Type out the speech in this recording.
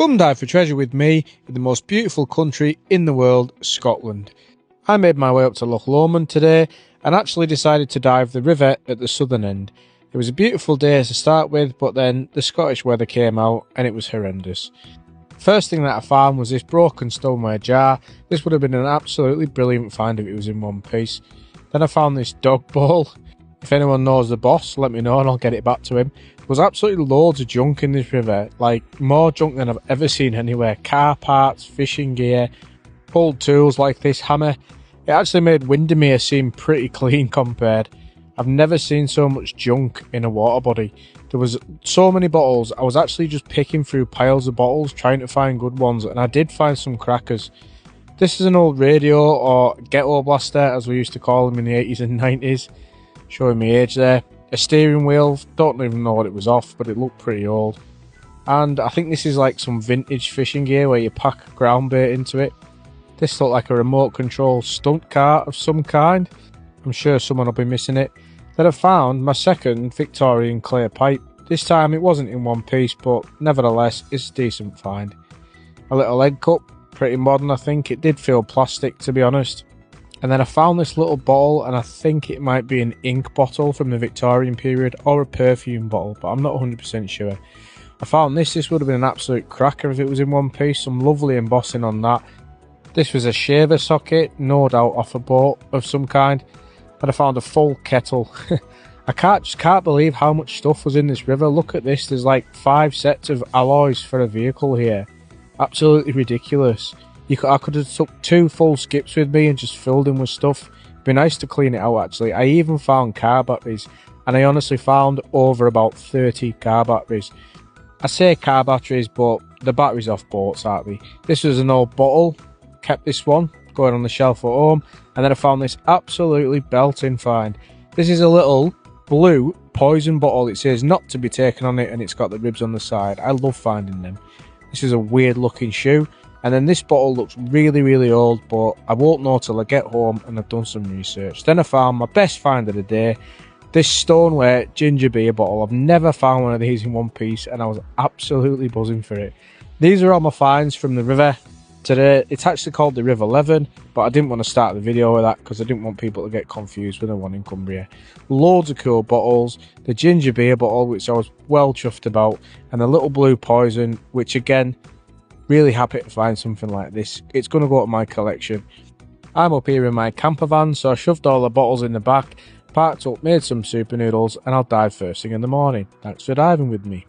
Come dive for treasure with me in the most beautiful country in the world, Scotland. I made my way up to Loch Lomond today and actually decided to dive the river at the southern end. It was a beautiful day to start with, but then the Scottish weather came out and it was horrendous. First thing that I found was this broken stoneware jar. This would have been an absolutely brilliant find if it was in one piece. Then I found this dog bowl. If anyone knows the boss, let me know and I'll get it back to him. There was absolutely loads of junk in this river, like more junk than I've ever seen anywhere. Car parts, fishing gear, old tools like this hammer. It actually made Windermere seem pretty clean compared. I've never seen so much junk in a water body. There was so many bottles, I was actually just picking through piles of bottles trying to find good ones, and I did find some crackers. This is an old radio, or ghetto blaster as we used to call them in the 80s and 90s. Showing my age there. A steering wheel, don't even know what it was off, but it looked pretty old. And I think this is like some vintage fishing gear where you pack ground bait into it. This looked like a remote control stunt car of some kind. I'm sure someone will be missing it. Then I found my second Victorian clay pipe. This time it wasn't in one piece, but nevertheless it's a decent find. A little egg cup, pretty modern I think. It did feel plastic to be honest. And then I found this little bottle, and I think it might be an ink bottle from the Victorian period or a perfume bottle, but I'm not 100% sure. I found this would have been an absolute cracker if it was in one piece. Some lovely embossing on that. This was a shaver socket, no doubt off a boat of some kind. And I found a full kettle. I just can't believe how much stuff was in this river. Look at this, there's like 5 sets of alloys for a vehicle here. Absolutely ridiculous. I could have took 2 full skips with me and just filled them with stuff. It'd be nice to clean it out actually. I even found car batteries, and I honestly found over about 30 car batteries. I say car batteries, but the batteries off boats, aren't they? This was an old bottle, kept this one, going on the shelf at home, and then I found this absolutely belting find. This is a little blue poison bottle. It says not to be taken on it, and it's got the ribs on the side. I love finding them. This is a weird looking shoe. And then this bottle looks really, really old, but I won't know till I get home and I've done some research. Then I found my best find of the day, this stoneware ginger beer bottle. I've never found one of these in one piece, and I was absolutely buzzing for it. These are all my finds from the river today. It's actually called the River Leven, but I didn't want to start the video with that because I didn't want people to get confused with the one in Cumbria. Loads of cool bottles, the ginger beer bottle, which I was well chuffed about, and the little blue poison, which again, really happy to find something like this. It's going to go to my collection. I'm up here in my camper van, so I shoved all the bottles in the back, parked up, made some super noodles, and I'll dive first thing in the morning. Thanks for diving with me.